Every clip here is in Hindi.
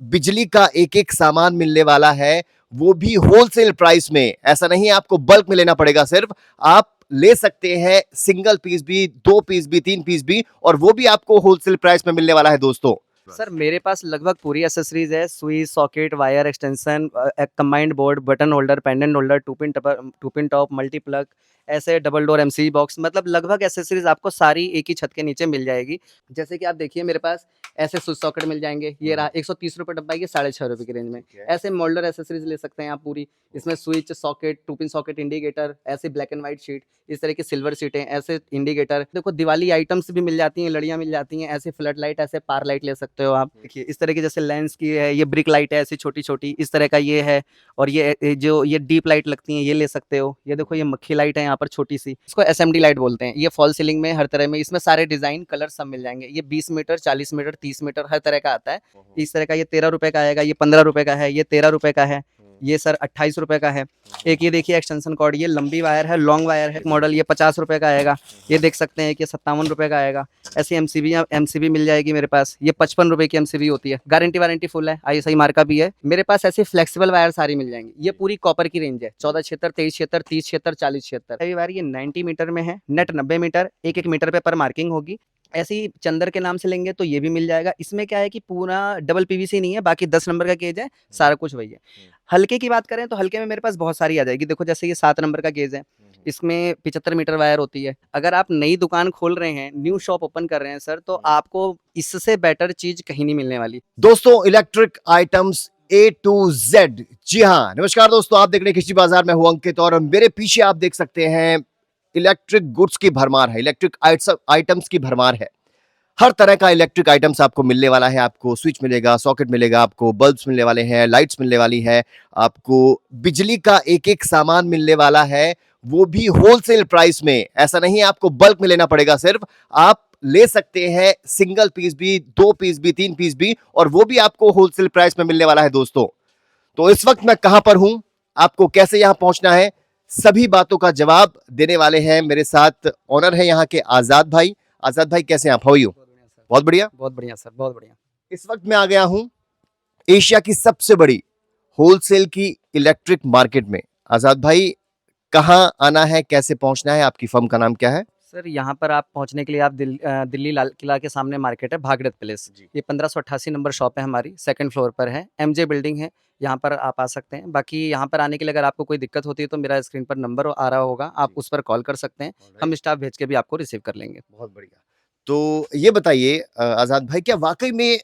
बिजली का एक एक सामान मिलने वाला है, वो भी होलसेल प्राइस में। ऐसा नहीं आपको बल्क में लेना पड़ेगा, सिर्फ आप ले सकते हैं सिंगल पीस भी, 2 पीस भी, 3 पीस भी, और वो भी आपको होलसेल प्राइस में मिलने वाला है दोस्तों। सर मेरे पास लगभग पूरी एसेसरीज है। सुई, socket, wire extension, combined board, button holder, pendant holder, two pin top, multi plug, ऐसे डबल डोर एमसीबी बॉक्स, मतलब लगभग एसेसरीज आपको सारी एक ही छत के नीचे मिल जाएगी। जैसे कि आप देखिए मेरे पास ऐसे स्विच सॉकेट मिल जाएंगे, ये रहा 130 रुपये डब्बा, ये 6.5 रुपये की रेंज में। ऐसे मोल्डर एसेसरीज ले सकते हैं आप पूरी, इसमें switch, socket, two pin socket, indicator, ऐसे ब्लैक एंड व्हाइट शीट, इस तरह की सिल्वर सीटें, ऐसे इंडिकेटर, देखो दिवाली आइटम्स भी मिल जाती हैं, लड़ियाँ मिल जाती हैं, ऐसे फ्लड लाइट, ऐसे पार लाइट ले सकते हो आप। देखिए इस तरह की जैसे लेंस की है, ये ब्रिक लाइट है ऐसी छोटी छोटी, इस तरह का ये है। और ये जो ये डीप लाइट लगती हैं, ये ले सकते हो। ये देखो ये मक्खी लाइट है यहाँ पर छोटी सी, इसको एसएमडी लाइट बोलते हैं। ये फॉल सीलिंग में हर तरह में, इसमें सारे डिजाइन कलर सब मिल जाएंगे। ये 20 मीटर, 40 मीटर, 30 मीटर, हर तरह का आता है। इस तरह का ये 13 रुपए का आएगा, ये 15 रुपए का है, ये 13 रुपए का है, ये सर 28 रुपए का है। एक ये देखिए एक्सटेंशन कॉर्ड, ये लंबी वायर है, लॉन्ग वायर है मॉडल, ये 50 रुपए का आएगा। ये देख सकते हैं कि 57 रुपए का आएगा। ऐसी एमसीबी मिल जाएगी मेरे पास, ये 55 रुपए की एमसीबी होती है, गारंटी वारंटी फुल है, आईएसआई मार्का भी है मेरे पास। ऐसी फ्लेक्सिबल वायर सारी मिल जाएंगी। ये पूरी कॉपर की रेंज है, 1476, 2376, 3076, 4076 वायर। ये 90 मीटर में है, नेट 90 मीटर, एक एक मीटर पे पर मार्किंग होगी। ऐसे ही चंदर के नाम से लेंगे तो ये भी मिल जाएगा। इसमें क्या है कि पूरा डबल पीवीसी नहीं है, बाकी 10 नंबर का गेज है, सारा कुछ वही है। हल्के की बात करें तो हल्के में मेरे पास बहुत सारी आ जाएगी। देखो जैसे ये 7 नंबर का गेज है, इसमें 75 मीटर वायर होती है। अगर आप नई दुकान खोल रहे हैं, न्यू शॉप ओपन कर रहे हैं सर, तो आपको इससे बेटर चीज कहीं नहीं मिलने वाली। दोस्तों electric items A to Z। जी हाँ, नमस्कार दोस्तों, आप देख रहे हैं कृषि बाजार में, हूं अंकित, और मेरे पीछे आप देख सकते हैं इलेक्ट्रिक गुड्स की भरमार है, इलेक्ट्रिक आइटम्स की भरमार है। हर तरह का इलेक्ट्रिक आइटम्स आपको मिलने वाला है। आपको स्विच मिलेगा, सॉकेट मिलेगा, आपको बल्ब्स मिलने वाले हैं, लाइट्स मिलने वाली है, आपको बिजली का एक एक सामान मिलने वाला है, वो भी होलसेल प्राइस में। ऐसा नहीं आपको बल्क में लेना पड़ेगा, सिर्फ आप ले सकते हैं सिंगल पीस भी, 2 पीस भी, 3 पीस भी, और वो भी आपको होलसेल प्राइस में मिलने वाला है दोस्तों। तो इस वक्त मैं कहां पर हूं, आपको कैसे यहां पहुंचना है, सभी बातों का जवाब देने वाले हैं मेरे साथ ऑनर है यहां के आजाद भाई। आजाद भाई कैसे हैं आप, हाउ आर यू? बहुत बढ़िया। बहुत बढ़िया सर, बहुत बढ़िया। इस वक्त मैं आ गया हूं एशिया की सबसे बड़ी होलसेल की इलेक्ट्रिक मार्केट में। आजाद भाई, कहां आना है, कैसे पहुंचना है, आपकी फर्म का नाम क्या है? सर यहाँ पर आप पहुँचने के लिए आप दिल्ली लाल किला के सामने मार्केट है, भागीरथ प्लेस। ये 1588 नंबर शॉप है हमारी, सेकंड फ्लोर पर है, एमजे बिल्डिंग है। यहाँ पर आप आ सकते हैं। बाकी यहाँ पर आने के लिए अगर आपको कोई दिक्कत होती है तो मेरा स्क्रीन पर नंबर आ रहा होगा, आप उस पर कॉल कर सकते हैं। हम स्टाफ भेज के भी आपको रिसीव कर लेंगे। बहुत बढ़िया। तो ये बताइए आजाद भाई, क्या वाकई में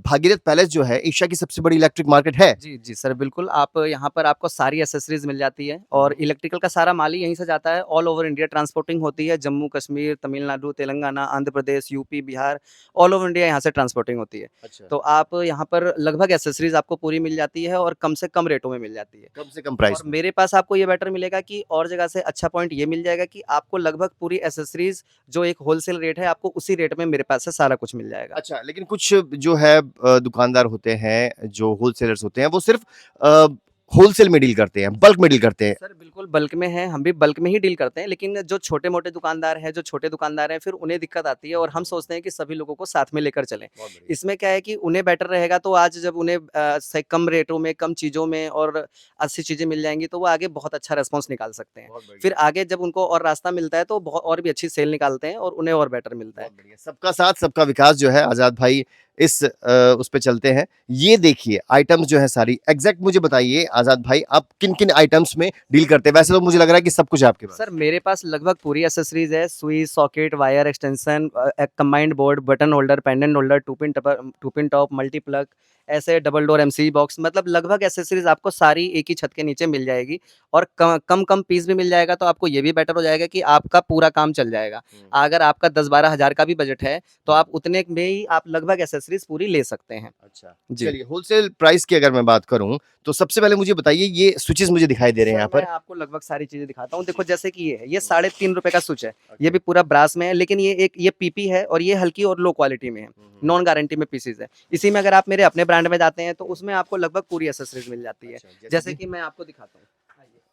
भागीरथ पैलेस जो है एशिया की सबसे बड़ी इलेक्ट्रिक मार्केट है? जी, जी सर, बिल्कुल। आप यहाँ पर आपको सारी एक्सेसरीज़ मिल जाती है और इलेक्ट्रिकल का सारा माल ही यहीं से जाता है। ऑल ओवर इंडिया ट्रांसपोर्टिंग होती है, Jammu Kashmir, Tamil Nadu, Telangana, Andhra Pradesh, UP, Bihar, all over India यहाँ से ट्रांसपोर्टिंग होती है। अच्छा। तो आप यहाँ पर लगभग एक्सेसरीज़ आपको पूरी मिल जाती है और कम से कम रेटों में मिल जाती है। कम से कम और प्राइस में। मेरे पास आपको ये बेटर मिलेगा कि और जगह से अच्छा पॉइंट ये मिल जाएगा कि आपको लगभग पूरी एक्सेसरीज़ जो एक होलसेल रेट है, आपको उसी रेट में मेरे पास से सारा कुछ मिल जाएगा। अच्छा, लेकिन कुछ जो है दुकानदार होते हैं, जो होलसेलर्स होते हैं, वो सिर्फ होलसेल में डील करते हैं, बल्क में डील करते हैं। सर बिल्कुल बल्क में है, हम भी बल्क में ही डील करते हैं, लेकिन जो छोटे-मोटे दुकानदार हैं, जो छोटे दुकानदार हैं, फिर उन्हें दिक्कत आती है और हम सोचते हैं कि सभी लोगों को साथ में लेकर चलें। बहुत बढ़िया। इसमें क्या है कि उन्हें बेटर रहेगा, तो आज जब उन्हें से कम रेटों में, कम चीज़ों में और अच्छी चीज़ें मिल जाएँगी, तो वो आगे बहुत अच्छा रिस्पॉन्स निकाल सकते हैं। बहुत बढ़िया। फिर आगे जब उनको और रास्ता मिलता है, तो और भी अच्छी सेल निकालते हैं और उन्हें और बेटर मिलता है। बहुत बढ़िया। सबका साथ सबका विकास जो है, आजाद भाई इस उस पे चलते हैं। ये देखिए आइटम्स जो है सारी, एग्जैक्ट मुझे बताइए आजाद भाई, आप किन किन आइटम्स में डील करते हैं? वैसे तो मुझे लग रहा है कि सब कुछ है आपके पास। सर मेरे पास लगभग पूरी एक्सेसरीज है। सुई, socket, wire extension, combined board, button holder, pendant holder, two pin top, multi plug, ऐसे डबल डोर एमसीबी बॉक्स, मतलब लगभग एक्सेसरीज आपको सारी एक ही छत के नीचे मिल जाएगी। और कम कम पीस भी मिल जाएगा, तो आपको ये भी बेटर हो जाएगा कि आपका पूरा काम चल जाएगा। अगर आपका 10-12 हज़ार का भी बजट है, तो आप उतने में ही आप लगभग एक्सेसरीज पूरी ले सकते हैं। अच्छा, जी। चलिए होलसेल प्राइस की अगर मैं बात करूं, तो सबसे पहले मुझे बताइए, ये स्विचेस मुझे दिखाई दे रहे हैं सर यहाँ मैं पर। आपको लगभग सारी चीज़ें दिखाता हूँ। देखो जैसे कि ये 3.5 रुपए का स्विच है। ये भी पूरा ब्रास में है, लेकिन ये पीपी है और ये हल्की और लो क्वालिटी में है। नॉन गारंटी में पीसेज़ है। इसी में अगर आप मेरे अपने ब्रांड में जाते हैं, तो उसमें आपको लगभग पूरी एक्सेसरीज़ मिल जाती है। अच्छा, जैसे कि मैं आपको दिखाता हूँ।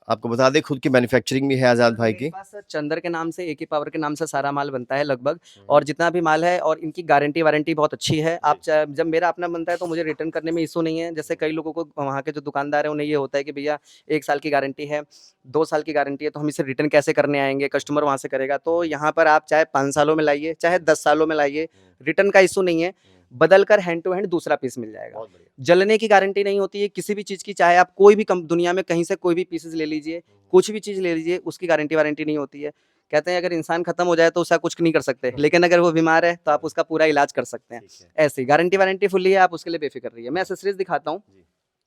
आपको बता दें खुद की मैन्युफैक्चरिंग भी है आजाद भाई मेरे की। पास सर चंदर के नाम से एके पावर के नाम से सारा माल बनता है लगभग, और जितना भी माल है, और इनकी गारंटी वारंटी बहुत अच्छी है। आप जब मेरा अपना बनता है तो मुझे रिटर्न करने में इशू नहीं है। जैसे कई लोगों को वहाँ के जो दुकानदार है उन्हें ये होता है कि भैया 1 साल की गारंटी है, 2 साल की गारंटी है, तो हम इसे रिटर्न कैसे करने आएंगे, कस्टमर वहाँ से करेगा। तो यहाँ पर आप चाहे 5 सालों में लाइए, चाहे 10 सालों में लाइए, रिटर्न का इशू नहीं है। बदल कर हैंड टू हैंड दूसरा पीस मिल जाएगा। बहुत बढ़िया। जलने की गारंटी नहीं होती है किसी भी चीज़ की, चाहे आप कोई भी दुनिया में कहीं से कोई भी पीसेस ले लीजिए, कुछ भी चीज़ ले लीजिए, उसकी गारंटी वारंटी नहीं होती है। कहते हैं अगर इंसान खत्म हो जाए तो उसका कुछ नहीं कर सकते, लेकिन अगर वो बीमार है तो आप उसका पूरा इलाज कर सकते हैं। ठीक है। ऐसी गारंटी वारंटी फुल्ली है, आप उसके लिए बेफिक्र रहिए। मैं एक्सेसरीज दिखाता हूँ। जी।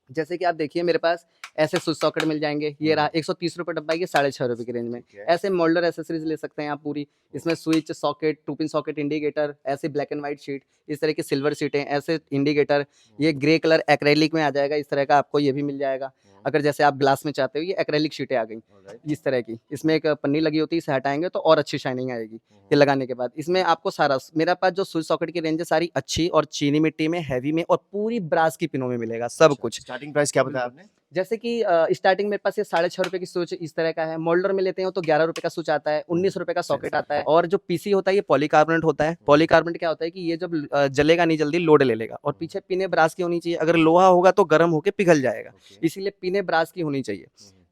जैसे कि आप देखिए मेरे पास ऐसे स्विच सॉकेट मिल जाएंगे, ये रहा 130 रुपये डब्बा, ये 6.5 रुपये की रेंज में। ठीक है। ऐसे मोल्डर एसेसरीज ले सकते हैं आप पूरी, इसमें switch socket, 2 pin socket, indicator, ऐसे ब्लैक एंड व्हाइट शीट, इस तरह की सिल्वर सीटें, ऐसे इंडिकेटर, ये ग्रे कलर एक्रेलिक में आ जाएगा, इस तरह का आपको ये भी मिल जाएगा। अगर जैसे आप ग्लास में चाहते हो, ये एक्रेलिक शीटें आ गई इस तरह की, इसमें एक पन्नी लगी होती है, इसे हटाएंगे तो और अच्छी शाइनिंग आएगी ये लगाने के बाद। इसमें आपको सारा, मेरा पास जो स्विच सॉकेट की रेंज है सारी अच्छी और चीनी मिट्टी में, हैवी में, और पूरी ब्रास की पिनों में मिलेगा सब कुछ। स्टार्टिंग प्राइस क्या बताया आपने? जैसे कि स्टार्टिंग मेरे पास ये 6.5 रुपए की स्विच इस तरह का है। मोल्डर में लेते हो तो 11 रुपए का स्विच आता है, 19 रुपए का सॉकेट आता है। और जो पीसी होता है ये पॉलीकार्बोनेट होता है। पॉलीकार्बोनेट क्या होता है कि ये जब जलेगा नहीं जल्दी, लोड ले लेगा। और पीछे पिने ब्रास की होनी चाहिए, अगर लोहा होगा तो गर्म होकर पिघल जाएगा, इसीलिए पिने ब्रास की होनी चाहिए।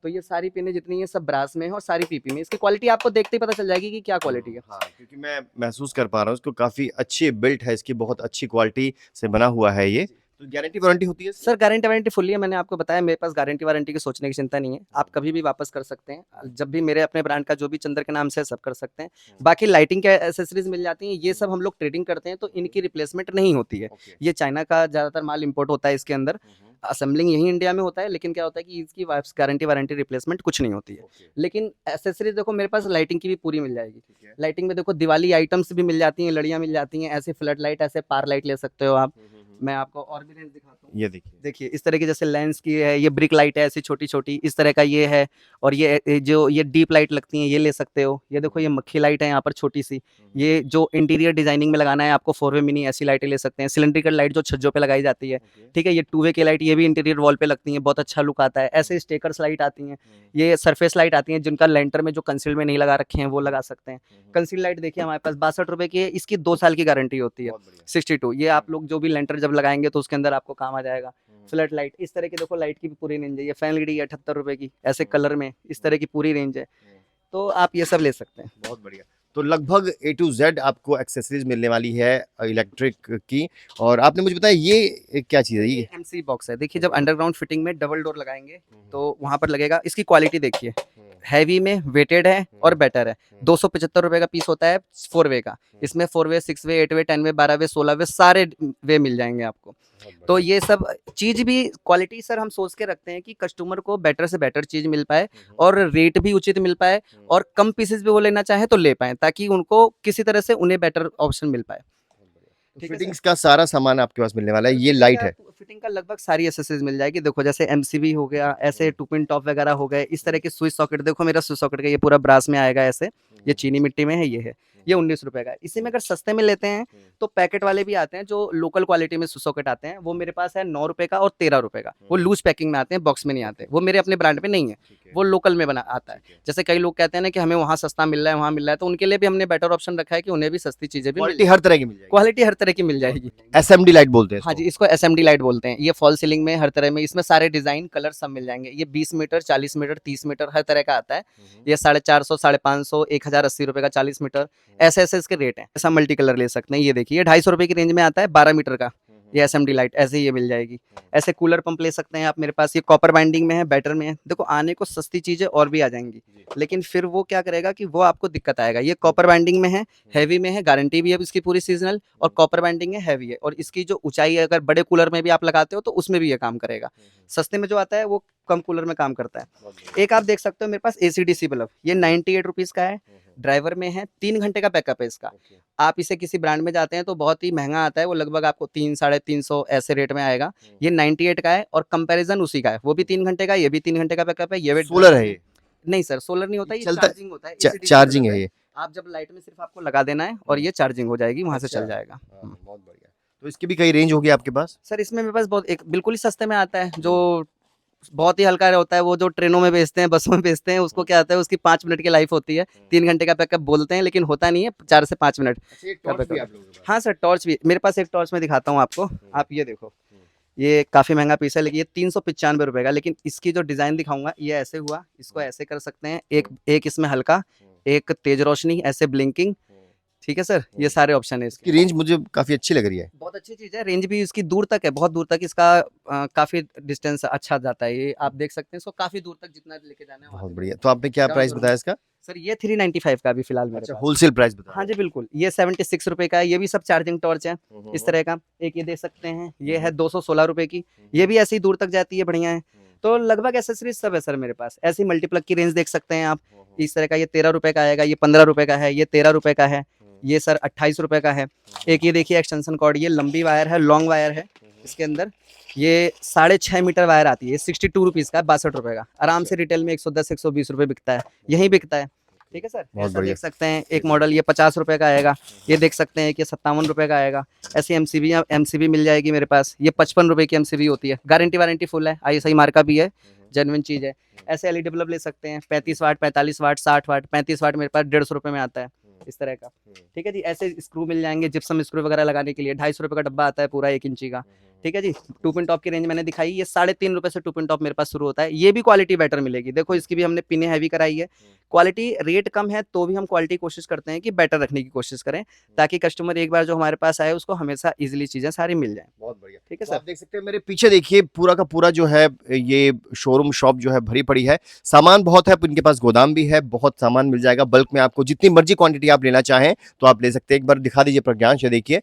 तो ये सारी पिने जितनी है सब ब्रास में है और सारी पीपी में। इसकी क्वालिटी आपको देखते ही पता चल जाएगी कि क्या क्वालिटी है। हाँ, क्योंकि मैं महसूस कर पा रहा हूँ इसको, काफी अच्छी बिल्ट है इसकी, बहुत अच्छी क्वालिटी से बना हुआ है ये। तो गारंटी वारंटी होती है सर गारंटी वारंटी फुल्ली है, मैंने आपको बताया मेरे पास गारंटी वारंटी की सोचने की चिंता नहीं है। आप कभी भी वापस कर सकते हैं, जब भी मेरे अपने ब्रांड का जो भी चंदर के नाम से है, सब कर सकते हैं। बाकी लाइटिंग के एसेसरीज मिल जाती हैं, ये सब हम लोग ट्रेडिंग करते हैं तो इनकी रिप्लेसमेंट नहीं होती है। ये चाइना का ज़्यादातर माल इंपोर्ट होता है इसके अंदर, असेंबलिंग यही इंडिया में होता है, लेकिन क्या होता है कि इसकी गारंटी वारंटी रिप्लेसमेंट कुछ नहीं होती है। लेकिन एसेसरीज देखो मेरे पास लाइटिंग की भी पूरी मिल जाएगी। लाइटिंग में देखो दिवाली आइटम्स भी मिल जाती हैं, लड़ियाँ मिल जाती हैं, ऐसे फ्लड लाइट, ऐसे पार लाइट ले सकते हो आप। मैं आपको और भी रेंज दिखाता हूँ। ये देखिए। देखिए इस तरह की जैसे लेंस की है, ये ब्रिक लाइट है ऐसी छोटी छोटी, इस तरह का ये है। और ये जो ये डीप लाइट लगती हैं ये ले सकते हो। ये देखो ये मक्खी लाइट है यहाँ पर छोटी सी, ये जो इंटीरियर डिजाइनिंग में लगाना है आपको 4 वे मिनी, ऐसी लाइटें ले सकते हैं। सिलेंड्रिकल लाइट जो छज्जों पे लगाई जाती है, ठीक है। ये 2 वे की लाइट, ये भी इंटीरियर वॉल पे लगती है, बहुत अच्छा लुक आता है। ऐसे स्टेकर्स लाइट आती हैं, ये सरफेस लाइट आती हैं, जिनका लेंटर में जो कंसील में नहीं लगा रखे हैं वो लगा सकते हैं। कंसील लाइट देखिए हमारे पास 62 रुपए की है, इसकी 2 साल की गारंटी होती है। 62, ये आप लोग जो भी लेंटर जब लगाएंगे तो उसके अंदर आपको काम आ जाएगा। फ्लड लाइट, इस तरह की देखो लाइट की भी पूरी रेंज है। ये फैन लड़ी है 78 रुपए की, ऐसे कलर में, इस तरह की पूरी रेंज है। तो आप ये सब ले सकते हैं। बहुत बढ़िया। तो लगभग A to Z आपको एक्सेसरीज मिलने वाली है इलेक्ट्रिक की। और आपने मुझे बताया ये क्या चीज़ है ये? एमसी बॉक्स है। देखिए जब अंडरग्राउंड फिटिंग में डबल डोर लगाएंगे तो वहां पर लगेगा। इसकी क्वालिटी देखिए, हैवी में, वेटेड है और बेटर है। 275 रुपए का पीस होता है 4 वे का। इसमें 4 वे, 6 वे, 8 वे, 10 वे, 12 वे, 16 वे, सारे वे मिल जाएंगे आपको। तो ये सब चीज भी क्वालिटी सर हम सोच के रखते हैं कि कस्टमर को बेटर से बेटर चीज मिल पाए और रेट भी उचित मिल पाए, और कम पीसेस भी वो लेना चाहे तो ले पाए, ताकि उनको किसी तरह से उन्हें बेटर ऑप्शन मिल पाए। ठीक है फिटिंग्स का सारा सामान आपके पास मिलने वाला है। ये लाइट है। फिटिंग का लगभग सारी एसेसरीज मिल जाएगी। देखो जैसे एमसीबी हो गया, ऐसे 2 पिन टॉप वगैरह हो गए, इस तरह के स्विच सॉकेट। देखो मेरा स्विच सॉकेट का ये पूरा ब्रास में आएगा ऐसे, ये चीनी मिट्टी में है, ये है, ये 19 रुपए का है। इसी में अगर सस्ते में लेते हैं तो पैकेट वाले भी आते हैं, जो लोकल क्वालिटी में स्विच सॉकेट आते हैं, वो मेरे पास है 9 रुपए का और 13 रुपए का। वो लूज पैकिंग में आते हैं, बॉक्स में नहीं आते। वो मेरे अपने ब्रांड पे नहीं है, वो लोकल में बना आता है। जैसे कई लोग कहते हैं ना कि हमें वहाँ सस्ता मिल रहा है, वहाँ मिल रहा है, तो उनके लिए भी हमने बेटर ऑप्शन रखा है कि उन्हें भी सस्ती चीजें भी क्वालिटी हर तरह की मिल जाएगी। क्वालिटी हर तरह की मिल जाएगी। एसएमडी लाइट बोलते हैं हाँ इसको। जी, इसको एसएमडी लाइट बोलते हैं। ये फॉल सीलिंग में हर तरह में, इसमें सारे डिजाइन कलर सब मिल जाएंगे। ये 20 मीटर, 40 मीटर, 30 मीटर हर तरह का आता है। ये 450, 550, 1080 रुपए का 40 मीटर, ऐसे ऐसे इसके रेट हैं। ऐसा मल्टी कलर ले सकते हैं। ये देखिए ये 250 रुपए की रेंज में आता है, 12 मीटर का, ये एसएमडी लाइट ऐसे ही ये मिल जाएगी। ऐसे कूलर पंप ले सकते हैं आप मेरे पास, ये कॉपर बाइंडिंग में है, बैटर में है। देखो आने को सस्ती चीजें और भी आ जाएंगी, लेकिन फिर वो क्या करेगा कि वो आपको दिक्कत आएगा। ये कॉपर बाइंडिंग में है, हैवी में है, गारंटी भी है इसकी पूरी सीजनल, और कॉपर बाइंडिंग है, हैवी है, और इसकी जो ऊंचाई है अगर बड़े कूलर में भी आप लगाते हो तो उसमें भी ये काम करेगा। सस्ते में जो आता है वो कम कूलर में काम करता है। एक आप देख सकते हो मेरे पास एसीडीसी बल्ब, ये 98 रुपीज का है, ड्राइवर में है, 3 घंटे का बैकअप है इसका। आप इसे किसी ब्रांड में जाते हैं तो बहुत ही महंगा आता है, वो लगभग आपको 3, 350 ऐसे रेट में आएगा। ये 98 का है और कंपैरिजन उसी का है, वो भी 3 घंटे का, ये भी 3 घंटे का बैकअप है। ये भी सोलर है ये? नहीं सर, सोलर नहीं होता, ये चलता- चार्जिंग होता है। ACDC चार्जिंग बल्ब है ये। आप जब लाइट में सिर्फ आपको लगा देना है और ये चार्जिंग हो जाएगी, वहां से अच्छा। चल जाएगा। बहुत बढ़िया। तो इसकी भी कई रेंज होगी आपके पास? सर इसमें मेरे पास बहुत एक बिल्कुल ही सस्ते में आता है, जो बहुत ही हल्का होता है, वो जो ट्रेनों में बेचते हैं, बसों में बेचते हैं, उसको क्या होता है, उसकी 5 मिनट की लाइफ होती है, 3 घंटे का बैकअप बोलते हैं, लेकिन होता नहीं है, 4 से 5 मिनट अच्छा, ये का टॉर्च भी बैकअप आप है। लोगों के पास? हाँ सर, टॉर्च भी मेरे पास, एक टॉर्च मैं दिखाता हूँ आपको, आप ये देखो, ये काफ़ी महँगा पीस है, लेकिन ये 395 रुपए का, लेकिन इसकी जो डिज़ाइन दिखाऊँगा, ये ऐसे हुआ, इसको ऐसे कर सकते हैं, एक एक इसमें हल्का, एक तेज़ रोशनी, ऐसे ब्लिंकिंग, ठीक है सर? ये सारे ऑप्शन है इसके। इसकी रेंज मुझे काफ़ी अच्छी लग रही है। बहुत अच्छी चीज़ है, रेंज भी इसकी दूर तक है, बहुत दूर तक इसका काफ़ी डिस्टेंस अच्छा जाता है, ये आप देख सकते हैं, इसको काफ़ी दूर तक जितना लेके जाना है वहाँ बहुत तक। बढ़िया। तो आपने क्या डाउन प्राइस द रोड। बताया इसका? सर ये 395 का अभी फिलहाल मेरे अच्छा, पास। होलसेल प्राइस बता हाँ रहे जी, बिल्कुल, ये 76 रुपए का है, ये भी सब चार्जिंग टॉर्च है, हैं। इस तरह का। एक ये देख सकते हैं, ये है 216 रुपए की, ये भी ऐसे ही दूर तक जाती है, बढ़िया है। तो लगभग एक्सेसरीज सब है सर मेरे पास। ऐसे ही मल्टीप्लग की रेंज देख सकते हैं आप, इस तरह का, ये 13 रुपए का आएगा, ये 15 रुपए का है, ये 13 रुपए का है, ये सर 28 रुपए का है। एक ये देखिए एक्सटेंशन कॉर्ड, ये लंबी वायर है, लॉन्ग वायर है, इसके अंदर ये 6.5 मीटर वायर आती है, 62 रुपीज़ का है, 62 रुपए का। आराम से रिटेल में 110-120 रुपए बिकता है, यहीं बिकता है। ठीक है सर, बहुत ऐसा बढ़िया। देख सकते हैं, एक मॉडल ये 50 रुपए का आएगा, ये देख सकते हैं कि 57 रुपए का आएगा। ऐसी एमसीबी मिल जाएगी मेरे पास, ये 55 रुपए की एमसीबी होती है, गारंटी वारंटी फुल है, आईएसआई मार्का भी है, जेन्युइन चीज़ है। ऐसे एलईडी बल्ब ले सकते हैं, 35 वाट, 45 वाट, 60 वाट, 35 वाट मेरे पास 150 रुपए में आता है, इस तरह का। ठीक है जी, ऐसे स्क्रू मिल जाएंगे, जिप्सम स्क्रू वगैरह लगाने के लिए, 250 रुपए का डब्बा आता है पूरा 1 इंची का। ठीक है जी, टू पिन टॉप की रेंज मैंने दिखाई, ये 3.5 रुपए से टू पिन टॉप मेरे पास शुरू होता है, ये भी क्वालिटी बेटर मिलेगी। देखो इसकी भी हमने पिने हैवी कराई है, क्वालिटी रेट कम है तो भी हम क्वालिटी कोशिश करते हैं कि बेटर रखने की कोशिश करें, ताकि कस्टमर एक बार जो हमारे पास आए उसको हमेशा इजीली चीज़ें सारी मिल जाएं। बहुत बढ़िया। ठीक है तो सर। आप देख सकते हैं मेरे पीछे, देखिए पूरा का पूरा जो है ये शोरूम शॉप जो है भरी पड़ी है। सामान बहुत है, इनके पास गोदाम भी है, बहुत सामान मिल जाएगा बल्क में। आपको जितनी मर्जी क्वांटिटी आप लेना चाहें तो आप ले सकते हैं। एक बार दिखा दीजिए प्रज्ञांश, ये देखिए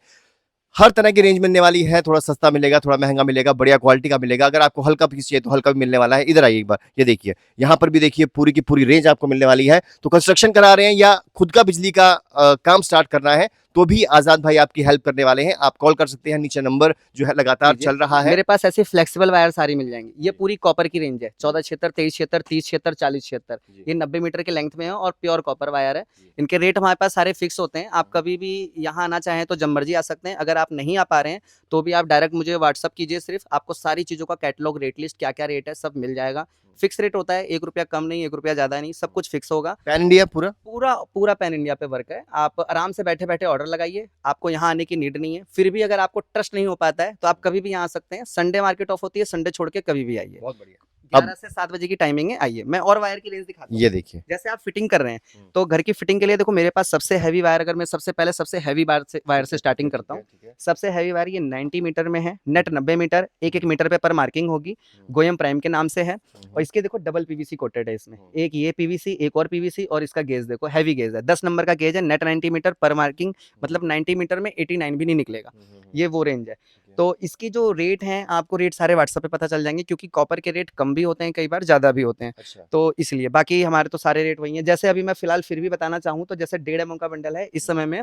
हर तरह की रेंज मिलने वाली है। थोड़ा सस्ता मिलेगा, थोड़ा महंगा मिलेगा, बढ़िया क्वालिटी का मिलेगा। अगर आपको हल्का पीस चाहिए तो हल्का भी मिलने वाला है। इधर आइए एक बार, ये देखिए यहाँ पर भी देखिए पूरी की पूरी रेंज आपको मिलने वाली है। तो कंस्ट्रक्शन करा रहे हैं या खुद का बिजली का काम स्टार्ट करना है तो भी आजाद भाई आपकी हेल्प करने वाले हैं। आप कॉल कर सकते हैं, नीचे नंबर जो है लगातार लीजिए, चल रहा है। मेरे पास ऐसी फ्लेक्सिबल वायर सारी मिल जाएंगी, ये पूरी कॉपर की रेंज है, 1476, 2376, 3076, 4076, ये 90 मीटर के लेंथ में है और प्योर कॉपर वायर है। इनके रेट हमारे पास सारे फिक्स होते हैं, आप कभी भी यहाँ आना चाहें तो जब मर्जी आ सकते हैं। अगर आप नहीं आ पा रहे हैं तो भी आप डायरेक्ट मुझे व्हाट्सअप कीजिए, सिर्फ आपको सारी चीज़ों का कैटलॉग, रेट लिस्ट, क्या क्या रेट है सब मिल जाएगा। फिक्स रेट होता है, 1 रुपया कम नहीं, 1 रुपया ज़्यादा नहीं, सब कुछ फिक्स होगा। पैन इंडिया पूरा। पूरा पूरा पैन इंडिया पे वर्क है, आप आराम से बैठे बैठे ऑर्डर लगाइए, आपको यहाँ आने की नीड नहीं है। फिर भी अगर आपको ट्रस्ट नहीं हो पाता है तो आप कभी भी यहाँ आ सकते हैं, संडे मार्केट ऑफ होती है, संडे छोड़ के कभी भी आइए। बहुत बढ़िया। 11 से 7 बजे की टाइमिंग है, आइए। मैं और वायर की रेंज दिखाता हूँ। ये देखिए, जैसे आप फिटिंग कर रहे हैं तो घर की फिटिंग के लिए देखो मेरे पास सबसे हैवी वायर, अगर मैं सबसे पहले सबसे हैवी वायर से स्टार्टिंग करता हूँ। सबसे हैवी वायर ये 90 मीटर में है, नेट 90 मीटर, 1-1 मीटर पे पर मार्किंग होगी, गोयम प्राइम के नाम से है। और इसके देखो डबल पीवीसी कोटेड है इसमें, एक ये पीवीसी, एक और पीवीसी, और इसका गेज देखो हैवी गेज है, 10 नंबर का गेज है, नेट 90 मीटर पर मार्किंग, मतलब 90 मीटर में 89 भी नहीं निकलेगा, ये वो रेंज है। तो इसकी जो रेट हैं, आपको रेट सारे व्हाट्सएप पे पता चल जाएंगे, क्योंकि कॉपर के रेट कम भी होते हैं, कई बार ज़्यादा भी होते हैं, अच्छा। तो इसलिए। बाकी हमारे तो सारे रेट वही हैं। जैसे अभी मैं फिलहाल फिर भी बताना चाहूँ तो जैसे 1.5 mm का बंडल है, इस समय में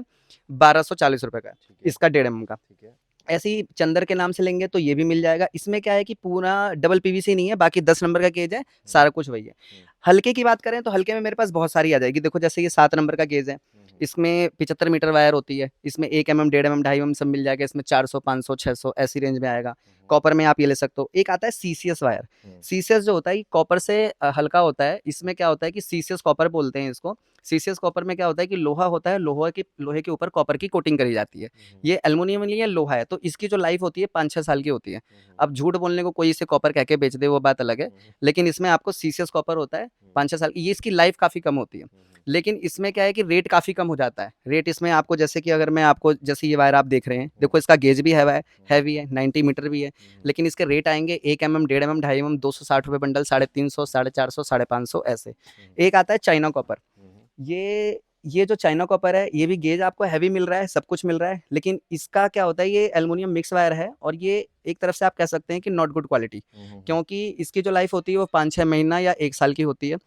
1240 रुपए का है, इसका 1.5 mm का। ठीक है। ऐसे ही चंदर के नाम से लेंगे तो ये भी मिल जाएगा। इसमें क्या है कि पूरा डबल पीवीसी नहीं है, बाकी 10 नंबर का गेज है, सारा कुछ वही है। हल्के की बात करें तो हल्के में मेरे पास बहुत सारी आ जाएगी। देखो जैसे ये 7 नंबर का गेज है, इसमें 75 मीटर वायर होती है, इसमें 1 mm, 1.5 mm, 2.5 mm सब मिल जाएगा, इसमें 400, 500, 600 ऐसी रेंज में आएगा। कॉपर में आप ये ले सकते हो। एक आता है सीसीएस वायर, सीसीएस जो होता है ये कॉपर से हल्का होता है। इसमें क्या होता है कि सीसीएस कॉपर बोलते हैं इसको। सीसीएस कॉपर में क्या होता है कि लोहा होता है, लोहे के ऊपर कॉपर की कोटिंग करी जाती है। ये एल्युमिनियम नहीं है, लोहा है, तो इसकी जो लाइफ होती है 5-6 साल की होती है। अब झूठ बोलने को कोई इसे कॉपर कह के बेच दे वो बात अलग है, लेकिन इसमें आपको सीसीएस कॉपर होता है 5-6 साल की, ये इसकी लाइफ काफ़ी कम होती है। लेकिन इसमें क्या है कि रेट काफ़ी कम हो जाता है। रेट इसमें आपको, जैसे कि अगर मैं आपको, जैसे ये वायर आप देख रहे हैं, देखो इसका गेज भी हैवी है, 90 मीटर भी है, लेकिन इसके रेट आएंगे 1 mm, 1.5 mm, 2.5 mm, 260 रुपये बंडल, 350, 450, 550 ऐसे। एक आता है चाइना कॉपर, ये जो चाइना कॉपर है, ये भी गेज आपको हैवी मिल रहा है, सब कुछ मिल रहा है, लेकिन इसका क्या होता है, ये एल्युमिनियम मिक्स वायर है, और ये एक तरफ से आप कह सकते हैं कि नॉट गुड क्वालिटी, क्योंकि इसकी जो लाइफ होती है वो 5-6 महीना या 1 साल की होती है।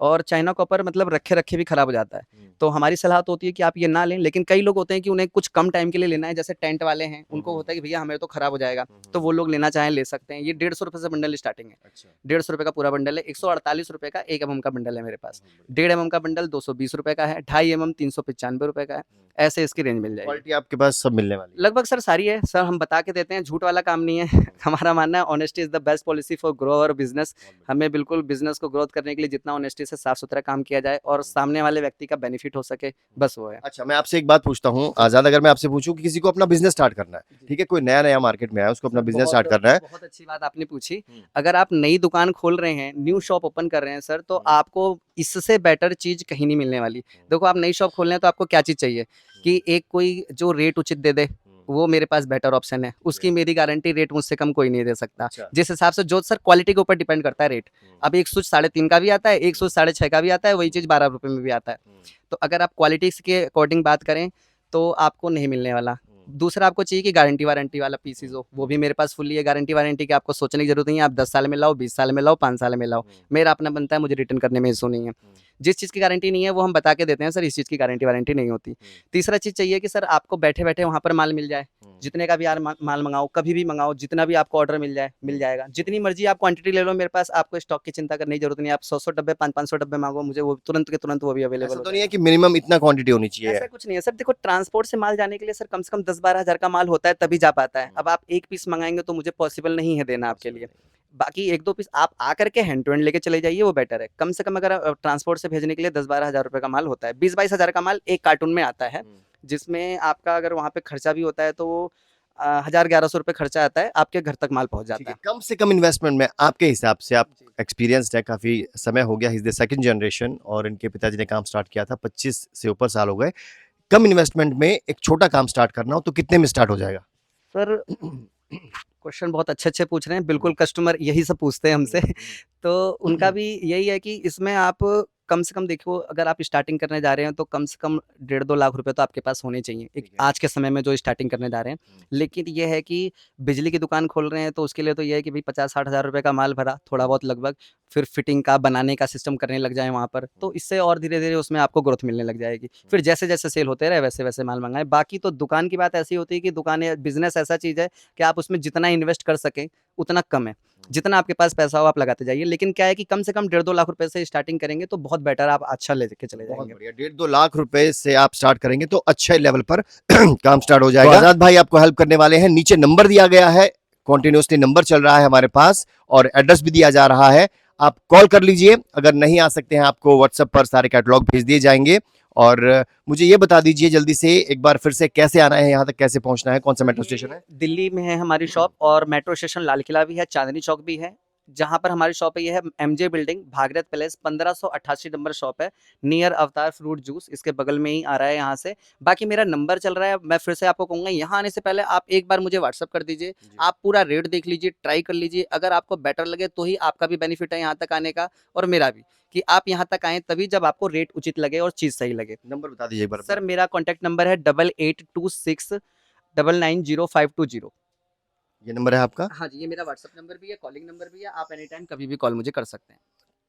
और चाइना कॉपर मतलब रखे रखे भी खराब हो जाता है। तो हमारी सलाह तो होती है कि आप ये ना लें, लेकिन कई लोग होते हैं कि उन्हें कुछ कम टाइम के लिए लेना है, जैसे टेंट वाले हैं, उनको होता है कि भैया हमें तो खराब हो जाएगा, तो वो लोग लेना चाहें ले सकते हैं। ये 150 रुपये से बंडल स्टार्टिंग है, 150 रुपये का पूरा बंडल है, 148 रुपये का 1 mm का बंडल है मेरे पास। 1.5 mm का बंडल 220 रुपये का है, 2.5 mm 395 रुपये का है। ऐसे इसकी रेंज मिल जाएगी। क्वालिटी आपके पास सब मिलने वाली है। लगभग सर सारी है सर, हम बता के देते हैं, झूठ वाला काम नहीं है। हमारा मानना है honesty is the best policy for grow और बिजनेस। हमें बिल्कुल बिजनेस को ग्रोथ करने के लिए जितना ऑनेस्टी से साफ सुथरा काम किया जाए और सामने वाले व्यक्ति का बेनिफिट हो सके, बस वो है। अच्छा, मैं आपसे एक बात पूछता हूँ आजाद, अगर मैं आपसे पूछूं कि किसी को अपना बिजनेस स्टार्ट करना है, ठीक है, कोई नया नया मार्केट में आया, उसको अपना बिजनेस स्टार्ट करना है, बहुत अच्छी बात आपने पूछी। अगर आप नई दुकान खोल रहे हैं, न्यू शॉप ओपन कर रहे हैं सर, तो आपको इससे बेटर चीज कहीं नहीं मिलने वाली। देखो, आप नई शॉप खोल रहे हैं तो आपको क्या चीज चाहिए कि एक कोई जो रेट उचित दे दे, वो मेरे पास बेटर ऑप्शन है। उसकी मेरी गारंटी, रेट मुझसे कम कोई नहीं दे सकता। अच्छा। जिस हिसाब से जो सर क्वालिटी के ऊपर डिपेंड करता है रेट। अब एक सूज 3.5 का भी आता है, एक सूज 6.5 का भी आता है, वही चीज 12 रुपए में भी आता है। तो अगर आप क्वालिटी के अकॉर्डिंग बात करें तो आपको नहीं मिलने वाला। दूसरा, आपको चाहिए कि गारंटी वारंटी वाला पीसीज हो, वो भी मेरे पास फुल्ली है। गारंटी वारंटी की आपको सोचने की जरूरत नहीं है। आप 10 साल में लाओ, 20 साल में लाओ, 5 साल में लाओ, मेरा अपना बनता है, मुझे रिटर्न करने में इशू नहीं है। जिस चीज़ की गारंटी नहीं है वो हम बता के देते हैं सर, इस चीज़ की गारंटी वारंटी नहीं होती। तीसरा चीज़ चाहिए कि सर आपको बैठे बैठे वहाँ पर माल मिल जाए। जितने का भी यार माल मंगाओ, कभी भी मंगाओ, जितना भी आपको ऑर्डर मिल जाए, मिल जाएगा। जितनी मर्जी आप क्वांटिटी ले लो मेरे पास, आपको स्टॉक की चिंता करने की जरूरत नहीं है। आप 100 डब्बे, 500 डब्बे मांगो, मुझे वो तुरंत के तुरंत वो भी अवेलेबल ऐसा हो तो नहीं है कि मिनिमम इतना क्वांटिटी होनी चाहिए? ऐसा कुछ नहीं है सर। देखो, ट्रांसपोर्ट से माल जाने के लिए सर कम से कम 10-12 हज़ार का माल होता है, तभी जा पाता है। अब आप एक पीस मंगाएंगे तो मुझे पॉसिबल नहीं है देना आपके लिए। बाकी 1-2 पीस आप आकर के हैंड टू हैंड लेके चले जाइए, वो बेटर है। कम से कम अगर ट्रांसपोर्ट से भेजने के लिए 10-12 हज़ार रुपए का माल होता है। 20-22 हज़ार का माल एक कार्टून में आता है, जिसमें आपका अगर वहाँ पे खर्चा भी होता है तो वो 1000-1100 रुपए खर्चा आता है, आपके घर तक माल पहुँच ठीक जाता है, है। कम से कम इन्वेस्टमेंट में आपके हिसाब से, आप एक्सपीरियंस्ड है, काफी समय हो गया, इज द सेकंड जनरेशन और इनके पिताजी ने काम स्टार्ट किया था, 25 से ऊपर साल हो गए। कम इन्वेस्टमेंट में एक छोटा काम स्टार्ट करना हो तो कितने में स्टार्ट हो जाएगा? सर, क्वेश्चन बहुत अच्छे-अच्छे पूछ रहे हैं। बिल्कुल कस्टमर यही सब पूछते हैं हमसे। तो उनका भी यही है कि इसमें आप कम से कम देखो, अगर आप स्टार्टिंग करने जा रहे हैं तो कम से कम 1.5-2 लाख रुपए तो आपके पास होने चाहिए। एक ठीक है। आज के समय में जो स्टार्टिंग करने जा रहे हैं। लेकिन ये है कि बिजली की दुकान खोल रहे हैं तो उसके लिए तो ये है कि भई 50-60 हज़ार रुपए का माल भरा, थोड़ा बहुत लगभग, फिर फिटिंग का, बनाने का सिस्टम करने लग जाएँ वहाँ पर, तो इससे और धीरे-धीरे उसमें आपको ग्रोथ मिलने लग जाएगी। फिर जैसे-जैसे सेल होते रहे वैसे-वैसे माल मँगाएँ। बाकी तो दुकान की बात ऐसी होती है कि दुकानें, बिज़नेस ऐसा चीज़ है कि आप उसमें जितना इन्वेस्ट कर सकें, उतना कम है। जितना आपके पास पैसा हो आप लगाते जाइए। लेकिन क्या है कि कम से कम 1.5-2 लाख रुपए से स्टार्टिंग करेंगे तो बहुत बेटर, आप अच्छा लेके चले बहुत जाएँगे। बढ़िया, 1.5-2 लाख रुपए से आप स्टार्ट करेंगे तो अच्छे लेवल पर काम स्टार्ट हो जाएगा। तो आजाद भाई आपको हेल्प करने वाले हैं, नीचे नंबर दिया गया है, कॉन्टिन्यूसली नंबर चल रहा है हमारे पास और एड्रेस भी दिया जा रहा है, आप कॉल कर लीजिए। अगर नहीं आ सकते हैं, आपको व्हाट्सएप पर सारे कैटलॉग भेज दिए जाएंगे। और मुझे ये बता दीजिए जल्दी से एक बार फिर से, कैसे आना है, यहाँ तक कैसे पहुंचना है, कौन सा मेट्रो स्टेशन है? दिल्ली में है हमारी शॉप और मेट्रो स्टेशन लाल किला भी है, चांदनी चौक भी है। जहाँ पर हमारी शॉप है ये है MJ building, Bhagirath palace, 1588 number shop है, नियर अवतार फ्रूट जूस, इसके बगल में ही आ रहा है यहाँ से। बाकी मेरा नंबर चल रहा है, मैं फिर से आपको कहूँगा, यहाँ आने से पहले आप एक बार मुझे व्हाट्सअप कर दीजिए। आप पूरा रेट देख लीजिए, ट्राई कर लीजिए। अगर आपको बेटर लगे तो ही आपका भी बेनिफिट है यहाँ तक आने का और मेरा भी, कि आप यहाँ तक आएँ तभी जब आपको रेट उचित लगे और चीज़ सही लगे। नंबर बता दीजिए एक बार। सर, मेरा कॉन्टैक्ट नंबर है 8826 990520। ये नंबर है आपका? हाँ जी, ये मेरा व्हाट्सएप नंबर भी है, कॉलिंग नंबर भी है। आप एनी टाइम कभी भी कॉल मुझे कर सकते हैं।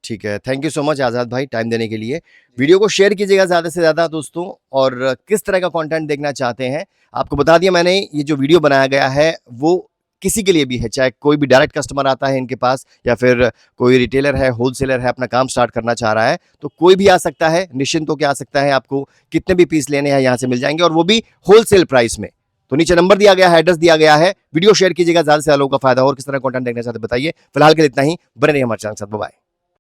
ठीक है, थैंक यू सो मच आज़ाद भाई टाइम देने के लिए। वीडियो को शेयर कीजिएगा ज़्यादा से ज़्यादा दोस्तों, और किस तरह का कंटेंट देखना चाहते हैं आपको बता दिया मैंने। ये जो वीडियो बनाया गया है वो किसी के लिए भी है, चाहे कोई भी डायरेक्ट कस्टमर आता है इनके पास या फिर कोई रिटेलर है, होलसेलर है, अपना काम स्टार्ट करना चाह रहा है, तो कोई भी आ सकता है, निश्चिंत होकर आ सकता है। आपको कितने भी पीस लेने हैं यहाँ से मिल जाएंगे और वो भी होलसेल प्राइस में। तो नीचे नंबर दिया गया है, एड्रेस दिया गया है, वीडियो शेयर कीजिएगा, ज़्यादा से ज़्यादा लोगों का फायदा हो। और किस तरह कंटेंट देखना चाहते हैं बताइए। फिलहाल के लिए इतना ही, बने रहिए हमारे चैनल के साथ, बाय।